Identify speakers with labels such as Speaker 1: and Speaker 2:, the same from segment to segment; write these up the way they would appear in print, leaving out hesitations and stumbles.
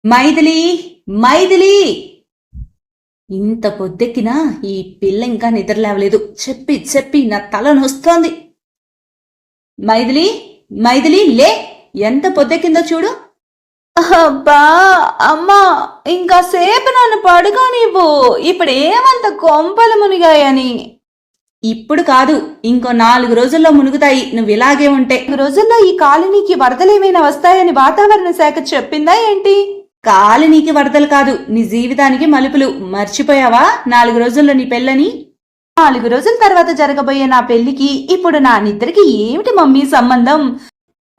Speaker 1: మైథిలి, మైథిలి! ఇంత పొద్దెక్కినా ఈ పిల్ల ఇంకా నిద్రలేవలేదు. చెప్పి చెప్పి నా తల నొస్తోంది. మైథిలి, మైథిలి లే! ఎంత పొద్దెక్కిందో చూడు. అబ్బా అమ్మా, ఇంకాసేపు నన్ను పడుకోనివ్వు. ఇప్పుడేమంత కొంపలు మునిగాయని. ఇప్పుడు కాదు, ఇంకో 4 రోజుల్లో మునుగుతాయి నువ్వు ఇలాగే ఉంటే. 4 రోజుల్లో ఈ కాలనీకి వరదలేమైనా వస్తాయని వాతావరణ శాఖ చెప్పిందా ఏంటి? కాలనీకి వరదలు కాదు, నీ జీవితానికి మలుపులు. మర్చిపోయావా 4 రోజుల్లో నీ పెళ్ళని? 4 రోజుల తర్వాత జరగబోయే నా పెళ్లికి ఇప్పుడు నా నిద్రకి ఏమిటి మమ్మీ సంబంధం?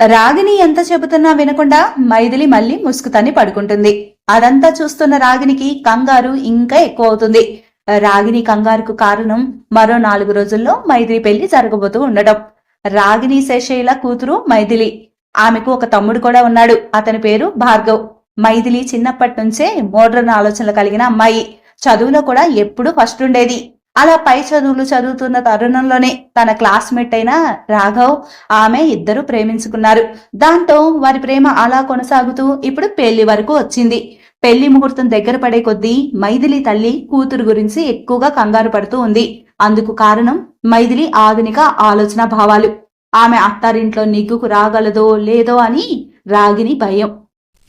Speaker 1: రాగిని ఎంత చెబుతున్నా వినకుండా మైథిలి మళ్ళీ ముసుగుతని పడుకుంటుంది. అదంతా చూస్తున్న రాగినికి కంగారు ఇంకా ఎక్కువ అవుతుంది. రాగిని కంగారుకు కారణం మరో 4 రోజుల్లో మైథిలి పెళ్లి జరగబోతూ ఉండడం. రాగిని శేషయ్యల కూతురు మైథిలి. ఆమెకు ఒక తమ్ముడు కూడా ఉన్నాడు. అతని పేరు భార్గవ్. మైథిలి చిన్నప్పటి నుంచే మోడ్రన్ ఆలోచనలు కలిగిన అమ్మాయి. చదువులో కూడా ఎప్పుడూ ఫస్ట్ ఉండేది. అలా పై చదువులు చదువుతున్న తరుణంలోనే తన క్లాస్మేట్ అయిన రాఘవ్, ఆమె ఇద్దరు ప్రేమించుకున్నారు. దాంతో వారి ప్రేమ అలా కొనసాగుతూ ఇప్పుడు పెళ్లి వరకు వచ్చింది. పెళ్లి ముహూర్తం దగ్గర పడే కొద్దీ మైథిలి తల్లి కూతురు గురించి ఎక్కువగా కంగారు పడుతూ ఉంది. అందుకు కారణం మైథిలి ఆధునిక ఆలోచన భావాలు. ఆమె అత్తారింట్లో నిగ్గుకు రాగలదో లేదో అని రాగిని భయం.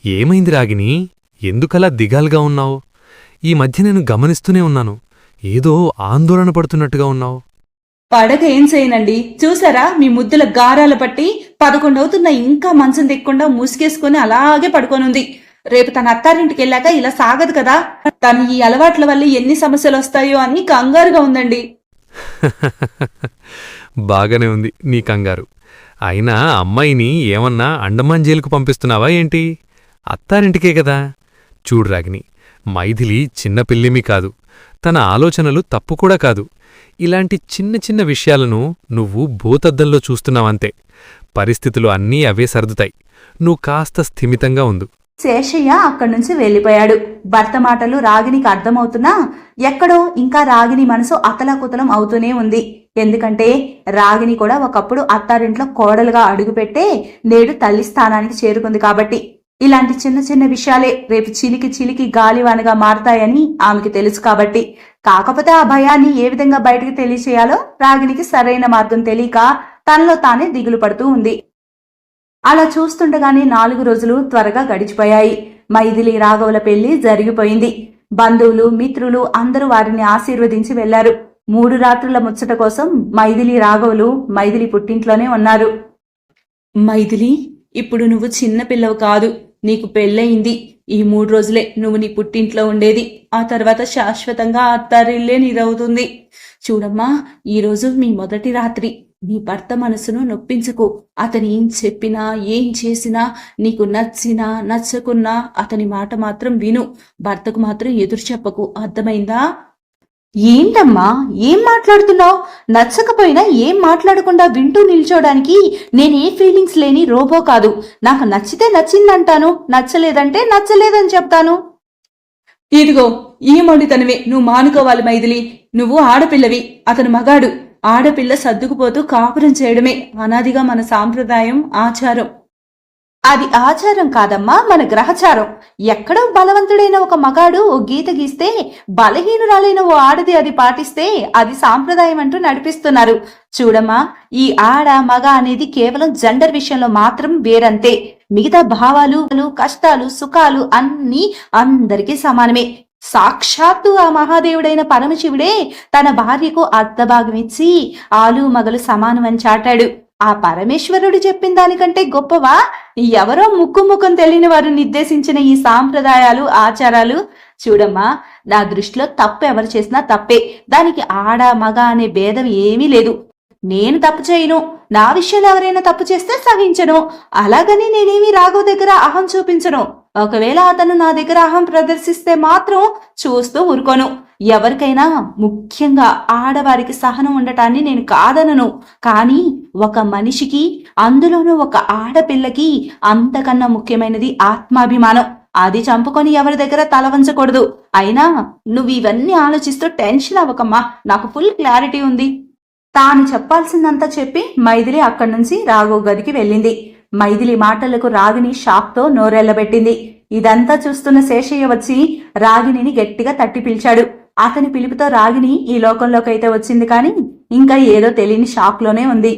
Speaker 2: ఏమైంది రాగిని? ఎందుకలా దిగాలుగా ఉన్నావు? ఈ మధ్య నేను గమనిస్తూనే ఉన్నాను. ఏదో ఆందోళన పడుతున్నట్టుగా ఉన్నావు.
Speaker 1: పడక ఏం చేయనండి, చూసారా మీ ముద్దుల గారాల పట్టి 11 అవుతున్నా ఇంకా మంచం దిక్కుండా ముసుగేసుకుని అలాగే పడుకోనుంది. రేపు తన అత్తారింటికి వెళ్ళాక ఇలా సాగదు కదా. తను ఈ అలవాట్ల వల్ల ఎన్ని సమస్యలు వస్తాయో అని కంగారుగా ఉందండి.
Speaker 2: బాగానే ఉంది నీ కంగారు. అయినా అమ్మాయిని ఏమన్నా అండమాన్ జైలుకు పంపిస్తున్నావా ఏంటి? అత్తారింటికే కదా. చూడు రాగిని, మైథిలి చిన్న పిల్లిమి కాదు. తన ఆలోచనలు తప్పు కూడా కాదు. ఇలాంటి చిన్న చిన్న విషయాలను నువ్వు భూతద్దంలో చూస్తున్నావంతే. పరిస్థితులు అన్నీ అవే సర్దుతాయి. నువ్వు కాస్త స్థిమితంగా ఉండు.
Speaker 1: శేషయ్య అక్కడి నుంచి వెళ్లిపోయాడు. భర్త మాటలు రాగినికి అర్థమవుతున్నా ఎక్కడో ఇంకా రాగిని మనసు అతలాకుతలం అవుతూనే ఉంది. ఎందుకంటే రాగిని కూడా ఒకప్పుడు అత్తారింట్లో కోడలుగా అడుగుపెట్టే నేడు తల్లి స్థానానికి చేరుకుంది కాబట్టి. ఇలాంటి చిన్న చిన్న విషయాలే రేపు చిలికి చిలికి గాలివానగా మారతాయని ఆమెకి తెలుసు కాబట్టి. కాకపోతే ఆ భయాన్ని ఏ విధంగా బయటకు తెలియచేయాలో రాగినికి సరైన మార్గం తెలియక తనలో తానే దిగులు పడుతూ ఉంది. అలా చూస్తుండగానే 4 రోజులు త్వరగా గడిచిపోయాయి. మైథిలి రాఘవుల పెళ్లి జరిగిపోయింది. బంధువులు మిత్రులు అందరూ వారిని ఆశీర్వదించి వెళ్లారు. 3 రాత్రుల ముచ్చట కోసం మైథిలి రాఘవులు మైథిలి పుట్టింట్లోనే ఉన్నారు. మైథిలి, ఇప్పుడు నువ్వు చిన్న పిల్లవు కాదు. నీకు పెళ్ళయింది. ఈ 3 రోజులే నువ్వు నీ పుట్టింట్లో ఉండేది. ఆ తర్వాత శాశ్వతంగా అత్తారిల్లే నీదవుతుంది. చూడమ్మా, ఈరోజు మీ మొదటి రాత్రి. నీ భర్త మనసును నొప్పించకు. అతని ఏం చెప్పినా ఏం చేసినా నీకు నచ్చినా నచ్చకున్నా అతని మాట మాత్రం విను. భర్తకు మాత్రం ఎదురు చెప్పకు. అర్థమైందా? ఏంటమ్మా, ఏం మాట్లాడుతున్నావు? నచ్చకపోయినా ఏం మాట్లాడకుండా వింటూ నిల్చోడానికి నేనే ఫీలింగ్స్ లేని రోబో కాదు. నాకు నచ్చితే నచ్చిందంటాను, నచ్చలేదంటే నచ్చలేదని చెప్తాను. ఇదిగో ఈ మొండితనమే నువ్వు మానుకోవాలి మైథిలి. నువ్వు ఆడపిల్లవి, అతను మగాడు. ఆడపిల్ల సర్దుకుపోతూ కాపురం చేయడమే అనాదిగా మన సాంప్రదాయం, ఆచారం. అది ఆచారం కాదమ్మా, మన గ్రహచారం. ఎక్కడో బలవంతుడైన ఒక మగాడు ఓ గీత గీస్తే బలహీనురాలైన ఓ ఆడది అది పాటిస్తే అది సాంప్రదాయం అంటూ నడిపిస్తున్నారు. చూడమ్మా, ఈ ఆడ మగ అనేది కేవలం జెండర్ విషయంలో మాత్రం వేరంతే. మిగతా భావాలు, కష్టాలు, సుఖాలు అన్నీ అందరికీ సమానమే. సాక్షాత్తు ఆ మహాదేవుడైన పరమశివుడే తన భార్యకు అర్ధభాగమిచ్చి ఆలు మగలు సమానమని చాటాడు. ఆ పరమేశ్వరుడు చెప్పిన దానికంటే గొప్పవా? ఎవరో ముక్కుముఖం తెలియని వారు నిర్దేశించిన ఈ సాంప్రదాయాలు, ఆచారాలు? చూడమ్మా, నా దృష్టిలో తప్పు ఎవరు చేసినా తప్పే. దానికి ఆడ మగ అనే భేదం ఏమీ లేదు. నేను తప్పు చేయను, నా విషయంలో ఎవరైనా తప్పు చేస్తే సహించను. అలాగని నేనేమీ రాఘవ్ దగ్గర అహం చూపించను. ఒకవేళ అతను నా దగ్గర అహం ప్రదర్శిస్తే మాత్రం చూస్తూ ఊరుకోను. ఎవరికైనా, ముఖ్యంగా ఆడవారికి సహనం ఉండటాన్ని నేను కాదనను. కానీ ఒక మనిషికి, అందులోనూ ఒక ఆడపిల్లకి అంతకన్నా ముఖ్యమైనది ఆత్మాభిమానం. అది చంపుకొని ఎవరి దగ్గర తల వంచకూడదు. అయినా నువ్వు ఇవన్నీ ఆలోచిస్తూ టెన్షన్ అవ్వకమ్మా, నాకు ఫుల్ క్లారిటీ ఉంది. తాను చెప్పాల్సిందంతా చెప్పి మైథిలి అక్కడి నుంచి రాఘవ్ గదికి వెళ్ళింది. మైథిలి మాటలకు రాగిని షాక్తో నోరెళ్లబెట్టింది. ఇదంతా చూస్తున్న శేషయ్య వచ్చి రాగిణిని గట్టిగా తట్టి పిలిచాడు. అతని పిలుపుతో రాగిణి ఈ లోకంలోకైతే వచ్చింది కానీ ఇంకా ఏదో తెలియని షాక్లోనే ఉంది.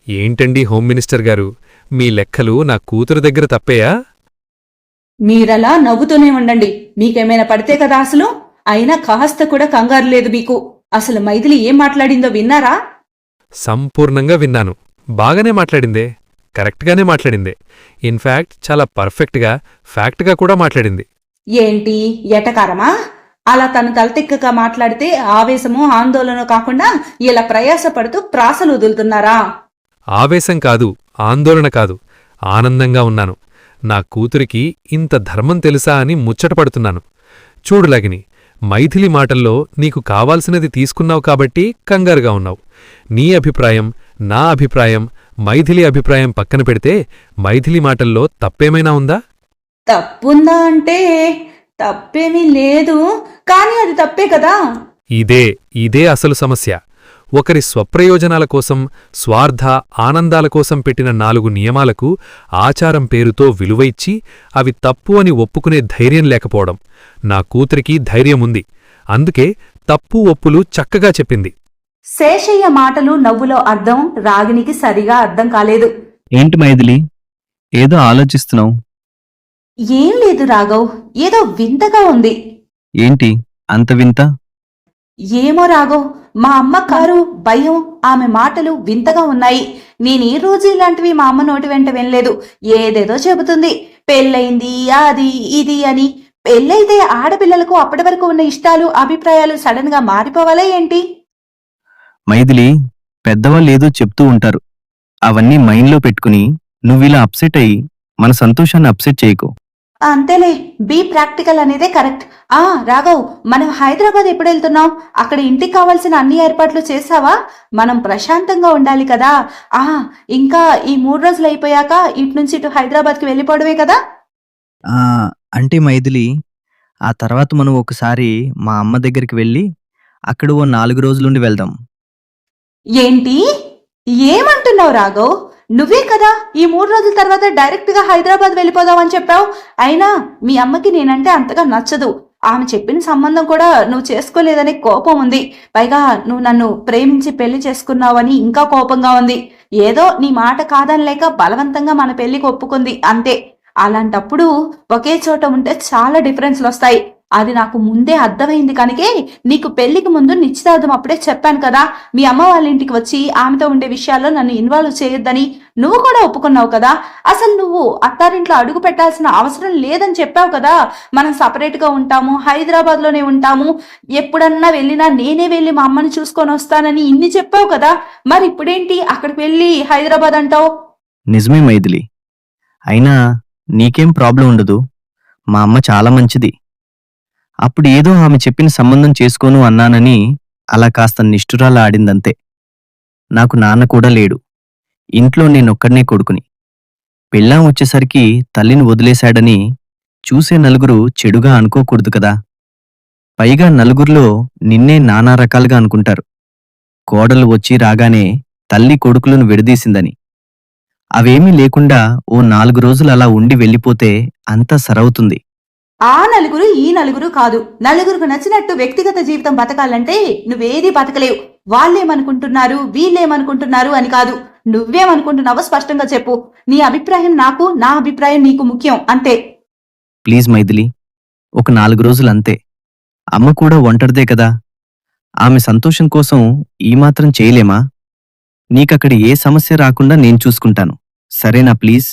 Speaker 2: ఏంటండి హోమ్ మినిస్టర్ గారు, మీ లెక్కలు నా కూతురు దగ్గర తప్పేయా?
Speaker 1: మీరలా నవ్వుతూనే ఉండండి. మీకేమైనా పడితే కదా అసలు. అయినా కాస్త కూడా కంగారు లేదు మీకు. అసలు మైథిలి ఏం మాట్లాడిందో విన్నారా?
Speaker 2: సంపూర్ణంగా విన్నాను. బాగానే మాట్లాడిందే, కరెక్ట్గానే మాట్లాడిందే. ఇన్ఫ్యాక్ట్ చాలా పర్ఫెక్ట్గా, ఫ్యాక్ట్గా కూడా మాట్లాడింది.
Speaker 1: ఏంటి ఎటకారమా? అలా తను తలతిక్కగా మాట్లాడితే ఆవేశమో ఆందోళన కాకుండా ఇలా ప్రయాసపడుతూ ప్రాసలు వదులుతున్నారా?
Speaker 2: ఆవేశం కాదు, ఆందోళన కాదు, ఆనందంగా ఉన్నాను. నా కూతురికి ఇంత ధర్మం తెలుసా అని ముచ్చటపడుతున్నాను. చూడు లగిని, మైథిలి మాటల్లో నీకు కావాల్సినది తీసుకున్నావు కాబట్టి కంగారుగా ఉన్నావు. నీ అభిప్రాయం, నా అభిప్రాయం, మైథిలి అభిప్రాయం పక్కన పెడితే మైథిలి మాటల్లో తప్పేమైనా ఉందా?
Speaker 1: తప్పుందా అంటే తప్పేమీ లేదు, కానీ అది తప్పే కదా.
Speaker 2: ఇదే అసలు సమస్య. ఒకరి స్వప్రయోజనాల కోసం, స్వార్థ ఆనందాల కోసం పెట్టిన 4 నియమాలకు ఆచారం పేరుతో విలువ ఇచ్చి అవి తప్పు అని ఒప్పుకునే ధైర్యం లేకపోవడం. నా కూతురికి ధైర్యముంది, అందుకే తప్పు ఒప్పులు చక్కగా చెప్పింది.
Speaker 1: శేషయ్య మాటలు నవ్వులో అర్థం రాగినికి సరిగా అర్థం కాలేదు.
Speaker 3: ఏంటి మైథిలి, ఏదో ఆలోచిస్తున్నావు?
Speaker 1: ఏం లేదు రాఘవ్, ఏదో వింతగా ఉంది.
Speaker 3: ఏంటి అంత వింత?
Speaker 1: ఏమో రాఘవ్, మా అమ్మ కారు, భయం, ఆమె మాటలు వింతగా ఉన్నాయి. నేనీ రోజు ఇలాంటివి మా అమ్మ నోటి వెంట వినలేదు. ఏదేదో చెబుతుంది, పెళ్ళయింది అది ఇది అని. పెళ్ళైతే ఆడపిల్లలకు అప్పటి వరకు ఉన్న ఇష్టాలు, అభిప్రాయాలు సడన్ గా మారిపోవాలా ఏంటి?
Speaker 3: మైథిలి, పెద్దవాళ్ళు ఏదో చెప్తూ ఉంటారు, అవన్నీ మైండ్లో పెట్టుకుని నువ్విలా అప్సెట్ అయ్యి మన సంతోషాన్ని అప్సెట్ చేయకు.
Speaker 1: అంతేలే, బీ ప్రాక్టికల్ అనేదే కరెక్ట్. రాఘవ్, మనం హైదరాబాద్ ఎప్పుడు వెళ్తున్నాం? అక్కడ ఇంటికి కావాల్సిన అన్ని ఏర్పాట్లు చేసావా? మనం ప్రశాంతంగా ఉండాలి కదా. ఇంకా ఈ 3 రోజులు అయిపోయాక ఇటు నుంచి ఇటు హైదరాబాద్కి వెళ్ళిపోవడమే కదా.
Speaker 3: అంటే మైథిలి, ఆ తర్వాత మనం ఒకసారి మా అమ్మ దగ్గరికి వెళ్ళి అక్కడ ఓ 4 రోజులుండి వెళ్దాం.
Speaker 1: ఏంటి ఏమంటున్నావు రాఘవ్? నువ్వే కదా ఈ 3 రోజుల తర్వాత డైరెక్ట్ గా హైదరాబాద్ వెళ్ళిపోదామని చెప్పావు. అయినా మీ అమ్మకి నేనంటే అంతగా నచ్చదు. ఆమె చెప్పిన సంబంధం కూడా నువ్వు చేసుకోలేదనే కోపం ఉంది. పైగా నువ్వు నన్ను ప్రేమించి పెళ్లి చేసుకున్నావని ఇంకా కోపంగా ఉంది. ఏదో నీ మాట కాదనలేక బలవంతంగా మన పెళ్లికి ఒప్పుకుంది అంతే. అలాంటప్పుడు ఒకే చోట ఉంటే చాలా డిఫరెన్స్లు వస్తాయి. అది నాకు ముందే అర్థమైంది కనుకే నీకు పెళ్లికి ముందు నిశ్చితార్థం అప్పుడే చెప్పాను కదా. మీ అమ్మ వాళ్ళ ఇంటికి వచ్చి ఆమెతో ఉండే విషయాల్లో నన్ను ఇన్వాల్వ్ చేయొద్దని నువ్వు కూడా ఒప్పుకున్నావు కదా. అసలు నువ్వు అత్తారింట్లో అడుగు పెట్టాల్సిన అవసరం లేదని చెప్పావు కదా. మనం సపరేట్ గా ఉంటాము, హైదరాబాద్ లోనే ఉంటాము, ఎప్పుడన్నా వెళ్ళినా నేనే వెళ్ళి మా అమ్మని చూసుకొని వస్తానని ఇన్ని చెప్పావు కదా. మరి ఇప్పుడేంటి అక్కడికి వెళ్ళి హైదరాబాద్ అంటావు?
Speaker 3: నిజమే మైథిలి, అయినా నీకేం ప్రాబ్లం ఉండదు. మా అమ్మ చాలా మంచిది. అప్పుడు ఏదో ఆమె చెప్పిన సంబంధం చేసుకోను అన్నానని అలా కాస్త నిష్ఠురాలా ఆడిందంతే. నాకు నాన్న కూడా లేడు. ఇంట్లో నేనొక్కడనే కొడుకుని. పెళ్ళాం వచ్చేసరికి తల్లిని వదిలేశాడని చూసే నలుగురు చెడుగా అనుకోకూడదు కదా. పైగా నలుగురిలో నిన్నే నానా రకాలుగా అనుకుంటారు. కోడలు వచ్చి రాగానే తల్లి కొడుకులను విడదీసిందని. అవేమీ లేకుండా ఓ 4 రోజులు అలా ఉండి వెళ్ళిపోతే అంతా సరవుతుంది.
Speaker 1: ఆ నలుగురు ఈ నలుగురు కాదు. నలుగురికి నచ్చినట్టు వ్యక్తిగత జీవితం బతకాలంటే నువ్వేది బతకలేవు. వాళ్ళేమనుకుంటున్నారు, వీళ్ళేమనుకుంటున్నారు అని కాదు. నువ్వేమనుకుంటున్నావో స్పష్టంగా చెప్పు. నీ అభిప్రాయం నాకు, నా అభిప్రాయం నీకు ముఖ్యం అంతే.
Speaker 3: ప్లీజ్ మైథిలి, ఒక 4 రోజులు అంతే. అమ్మ కూడా ఒంటరిదే కదా. ఆమె సంతోషం కోసం ఈ మాత్రం చేయలేమా? నీకక్కడ ఏ సమస్య రాకుండా నేను చూసుకుంటాను, సరేనా? ప్లీజ్.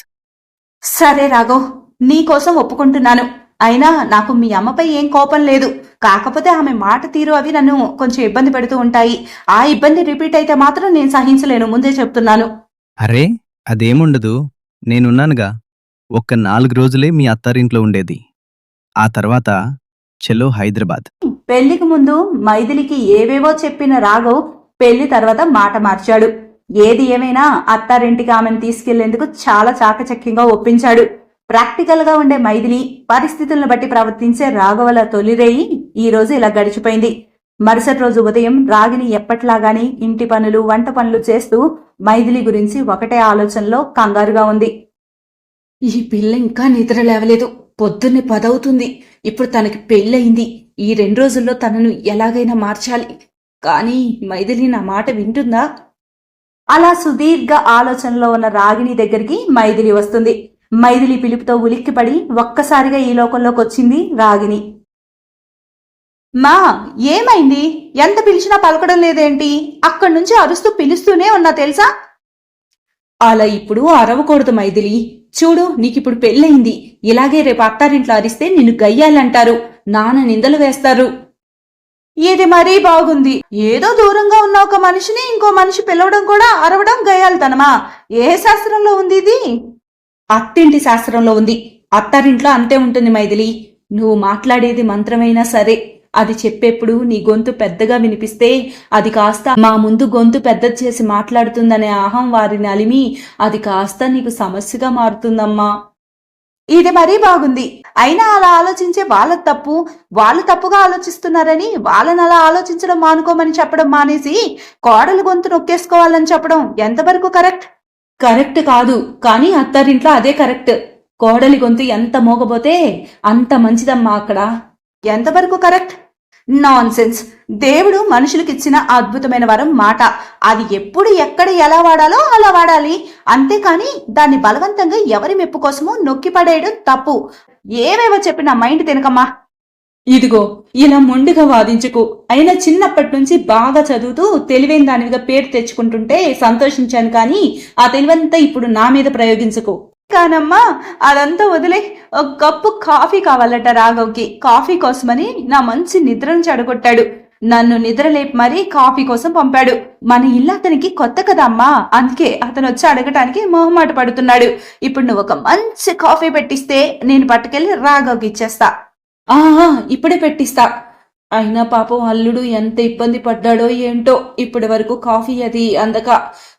Speaker 1: సరే రాఘవ్, నీకోసం ఒప్పుకుంటున్నాను. అయినా నాకు మీ అమ్మపై ఏం కోపం లేదు. కాకపోతే ఆమె మాట తీరు అవి నన్ను కొంచెం ఇబ్బంది పెడుతూ ఉంటాయి. ఆ ఇబ్బంది రిపీట్ అయితే మాత్రం నేను సహించలేను, ముందే చెప్తున్నాను.
Speaker 3: అరే, అదేముండదు, నేనున్నానుగా. ఒక్క 4 రోజులే మీ అత్తారింట్లో ఉండేది. ఆ తర్వాత చలో హైదరాబాద్.
Speaker 1: పెళ్లికి ముందు మైథిలికి ఏవేవో చెప్పిన రాఘవ్ పెళ్లి తర్వాత మాట మార్చాడు. ఏది ఏమైనా అత్తారింటికి ఆమెను తీసుకెళ్లేందుకు చాలా చాకచక్యంగా ఒప్పించాడు. ప్రాక్టికల్ గా ఉండే మైథిలి పరిస్థితులను బట్టి ప్రవర్తించే రాఘవల తొలిరేయి ఈ రోజు ఇలా గడిచిపోయింది. మరుసటి రోజు ఉదయం రాగిని ఎప్పట్లాగాని ఇంటి పనులు, వంట పనులు చేస్తూ మైథిలి గురించి ఒకటే ఆలోచనలో కంగారుగా ఉంది. ఈ పిల్ల ఇంకా నిద్ర లేవలేదు. పొద్దున్నే 10 అవుతుంది. ఇప్పుడు తనకి పెళ్ళయింది. ఈ 2 రోజుల్లో తనను ఎలాగైనా మార్చాలి. కానీ మైథిలి నా మాట వింటుందా? అలా సుదీర్ఘ ఆలోచనలో ఉన్న రాగిణి దగ్గరికి మైథిలి వస్తుంది. మైథిలి పిలుపుతో ఉలిక్కిపడి ఒక్కసారిగా ఈ లోకంలోకి వచ్చింది రాగిణి. మా ఏమైంది? ఎంత పిలిచినా పలకడం లేదేంటి? అక్కడి నుంచి అరుస్తూ పిలుస్తూనే ఉన్నా తెలుసా? అలా ఇప్పుడు అరవకూడదు మైథిలి. చూడు, నీకిప్పుడు పెళ్ళయింది. ఇలాగే రేపు అత్తారింట్లో అరిస్తే నిన్ను గయ్యాలంటారు, నాన్న నిందలు వేస్తారు. ఇది మరీ బాగుంది. ఏదో దూరంగా ఉన్న ఒక మనిషిని ఇంకో మనిషి పిలవడం కూడా అరవడం గయ్యాలతనమా? ఏ శాస్త్రంలో ఉంది ఇది? అత్తింటి శాస్త్రంలో ఉంది. అత్తారింట్లో అంతే ఉంటుంది మైథిలి. నువ్వు మాట్లాడేది మంత్రమైనా సరే, అది చెప్పేప్పుడు నీ గొంతు పెద్దగా వినిపిస్తే అది కాస్త మా ముందు గొంతు పెద్దది చేసి మాట్లాడుతుందనే అహం వారిని అలిమి అది కాస్త నీకు సమస్యగా మారుతుందమ్మా. ఇది మరీ బాగుంది. అయినా అలా ఆలోచించే వాళ్ళ తప్పు. వాళ్ళు తప్పుగా ఆలోచిస్తున్నారని వాళ్ళని అలా ఆలోచించడం మానుకోమని చెప్పడం మానేసి కోడలు గొంతు నొక్కేసుకోవాలని చెప్పడం ఎంతవరకు కరెక్ట్? కరెక్ట్ కాదు, కానీ అత్తారింట్లో అదే కరెక్ట్. కోడలి గొంతు ఎంత మోగబోతే అంత మంచిదమ్మా అక్కడ. ఎంతవరకు కరెక్ట్? Non sense. దేవుడు మనుషులకిచ్చిన అద్భుతమైన వరం మాట. అది ఎప్పుడు ఎక్కడ ఎలా వాడాలో అలా వాడాలి. అంతేకాని దాన్ని బలవంతంగా ఎవరి మెప్పు కోసమో నొక్కి పడేయడం తప్పు. ఏవేవో చెప్పిన మైండ్ తినకమ్మా. ఇదిగో ఇలా మొండిగా వాదించుకు. అయినా చిన్నప్పటి నుంచి బాగా చదువుతూ తెలివైన దానివిగా పేరు తెచ్చుకుంటుంటే సంతోషించాను, కానీ ఆ తెలివంతా ఇప్పుడు నా మీద ప్రయోగించుకో. కానమ్మా, అదంతా వదిలే. ఒక కప్పు కాఫీ కావాలట రాఘవ్కి. కాఫీ కోసమని నా మంచి నిద్రను చెడగొట్టాడు. నన్ను నిద్రలేపి మరీ కాఫీ కోసం పంపాడు. మన ఇల్లు అతనికి కొత్త కదా అమ్మా, అందుకే అతను వచ్చి అడగటానికి మొహమాట పడుతున్నాడు. ఇప్పుడు నువ్వు ఒక మంచి కాఫీ పెట్టిస్తే నేను పట్టుకెళ్ళి రాఘవ్కి ఇచ్చేస్తా. ఇప్పుడే పెట్టిస్తా. అయినా పాపం అల్లుడు ఎంత ఇబ్బంది పడ్డాడో ఏంటో. ఇప్పటి వరకు కాఫీ అది అందక.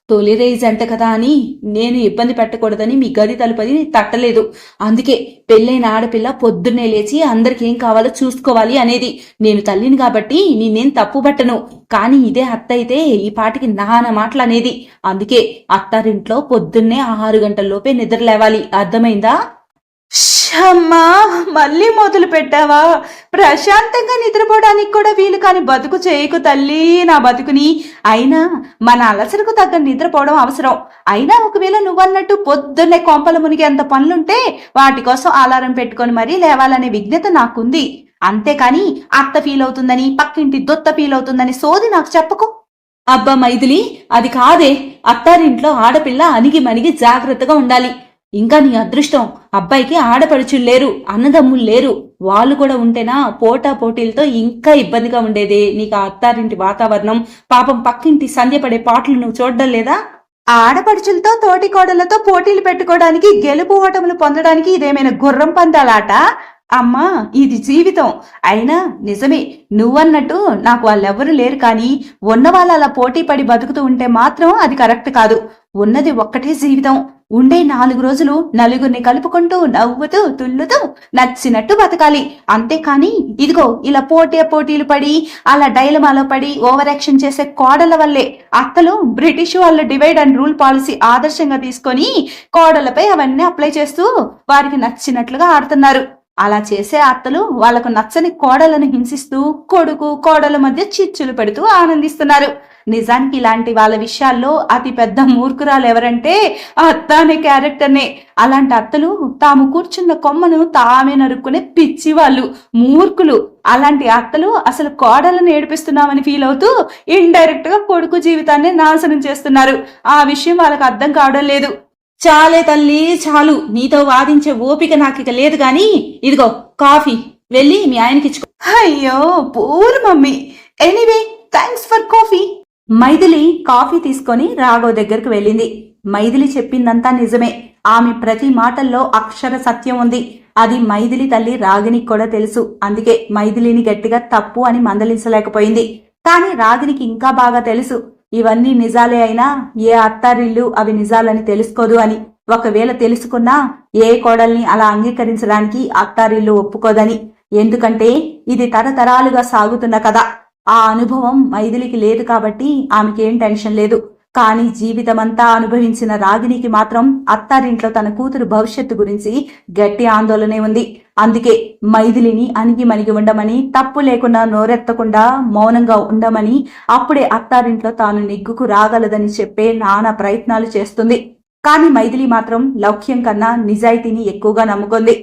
Speaker 1: తొలి రేజ్ అంట కదా అని నేను ఇబ్బంది పెట్టకూడదని మీ గది తలుపది తట్టలేదు. అందుకే పెళ్ళైన ఆడపిల్ల పొద్దున్నే లేచి అందరికి ఏం కావాలో చూసుకోవాలి అనేది. నేను తల్లిని కాబట్టి నేనేం తప్పు పట్టను. కానీ ఇదే అత్త అయితే ఈ పాటికి నాన్న మాటలు అనేది. అందుకే అత్తారింట్లో పొద్దున్నే 6 గంటల్లోపే నిద్ర లేవాలి. అర్థమైందా? అమ్మా, మళ్ళీ మొదలు పెట్టావా? ప్రశాంతంగా నిద్రపోవడానికి కూడా వీలు కాని బతుకు చేయకు తల్లి నా బతుకుని. అయినా మన అలసరకు తగ్గ నిద్రపోవడం అవసరం. అయినా ఒకవేళ నువ్వన్నట్టు పొద్దున్నే కొంపల మునిగి అంత పనులుంటే వాటి కోసం అలారం పెట్టుకొని మరీ లేవాలనే విజ్ఞత నాకుంది. అంతేకాని అత్త ఫీల్ అవుతుందని, పక్కింటి దొత్త ఫీల్ అవుతుందని సోది నాకు చెప్పకు. అబ్బా మైథిలి, అది కాదే. అత్తారింట్లో ఆడపిల్ల అణిగి మణిగి జాగ్రత్తగా ఉండాలి. ఇంకా నీ అదృష్టం, అబ్బాయికి ఆడపడుచులు లేరు, అన్నదమ్ములు లేరు. వాళ్ళు కూడా ఉంటేనా పోటా పోటీలతో ఇంకా ఇబ్బందిగా ఉండేదే నీకు ఆ అత్తారింటి వాతావరణం. పాపం పక్కింటి సంధ్యపడే పాటలు నువ్వు చూడడం లేదా? ఆడపడుచులతో తోటి కోడలతో పోటీలు పెట్టుకోవడానికి, గెలుపు ఓటములు పొందడానికి ఇదేమైనా గుర్రం పందాలాట? అమ్మా, ఇది జీవితం. అయినా నిజమే నువ్వన్నట్టు నాకు వాళ్ళెవ్వరూ లేరు, కానీ ఉన్న వాళ్ళు అలా పోటీ పడి బతుకుతూ ఉంటే మాత్రం అది కరెక్ట్ కాదు. ఉన్నది ఒక్కటే జీవితం. ఉండే 4 రోజులు నలుగురిని కలుపుకుంటూ నవ్వుతూ తుల్లుతూ నచ్చినట్టు బతకాలి. అంతేకాని ఇదిగో ఇలా పోటీలు పడి అలా డైలమాలో పడి ఓవర్ యాక్షన్ చేసే కోడల వల్లే అత్తలు బ్రిటిష్ వాళ్ళ డివైడ్ అండ్ రూల్ పాలసీ ఆదర్శంగా తీసుకొని కోడలపై అవన్నీ అప్లై చేస్తూ వారికి నచ్చినట్లుగా ఆడుతున్నారు. అలా చేసే అత్తలు వాళ్లకు నచ్చని కోడలను హింసిస్తూ కొడుకు కోడల మధ్య చిచ్చులు పెడుతూ ఆనందిస్తున్నారు. నిజానికి ఇలాంటి వాళ్ళ విషయాల్లో అతి పెద్ద మూర్ఖురాలు ఎవరంటే అత్త అనే క్యారెక్టర్నే. అలాంటి అత్తలు తాము కూర్చున్న కొమ్మను తామే నరుక్కునే పిచ్చి వాళ్ళు, మూర్ఖులు. అలాంటి అత్తలు అసలు కోడలను ఏడిపిస్తున్నామని ఫీల్ అవుతూ ఇండైరెక్ట్ గా కొడుకు జీవితాన్ని నాశనం చేస్తున్నారు. ఆ విషయం వాళ్ళకి అర్థం కావడం లేదు. చాలే తల్లి, చాలు. నీతో వాదించే ఓపిక నాకిక లేదు. గాని ఇదిగో కాఫీ, వెళ్ళి మీ ఆయనకి ఇచ్చుకో. అయ్యో poor mummy. Anyway, thanks for coffee. Maithili coffee తీసుకొని రాఘవ్ దగ్గరకు వెళ్ళింది. మైథిలి చెప్పిందంతా నిజమే. ఆమె ప్రతి మాటల్లో అక్షర సత్యం ఉంది. అది మైథిలి తల్లి రాగినికి కూడా తెలుసు. అందుకే మైథిలిని గట్టిగా తప్పు అని మందలించలేకపోయింది. కానీ రాగినికి ఇంకా బాగా తెలుసు ఇవన్నీ నిజాలే అయినా ఏ అత్తారిల్లు అవి నిజాలని తెలుసుకోదు అని. ఒకవేళ తెలుసుకున్నా ఏ కోడల్ని అలా అంగీకరించడానికి అత్తారిల్లు ఒప్పుకోదని. ఎందుకంటే ఇది తరతరాలుగా సాగుతున్న కథ. ఆ అనుభవం మైథిలికి లేదు కాబట్టి ఆమెకేం టెన్షన్ లేదు. కానీ జీవితమంతా అనుభవించిన రాగినికి మాత్రం అత్తారింట్లో తన కూతురు భవిష్యత్తు గురించి గట్టి ఆందోళనే ఉంది. అందుకే మైథిలిని అణిగి మణిగి ఉండమని, తప్పు లేకుండా నోరెత్తకుండా మౌనంగా ఉండమని, అప్పుడే అత్తారింట్లో తాను నిగ్గుకు రాగలదని చెప్పే నానా ప్రయత్నాలు చేస్తుంది. కానీ మైథిలి మాత్రం లౌక్యం కన్నా నిజాయితీని ఎక్కువగా నమ్ముకుంది.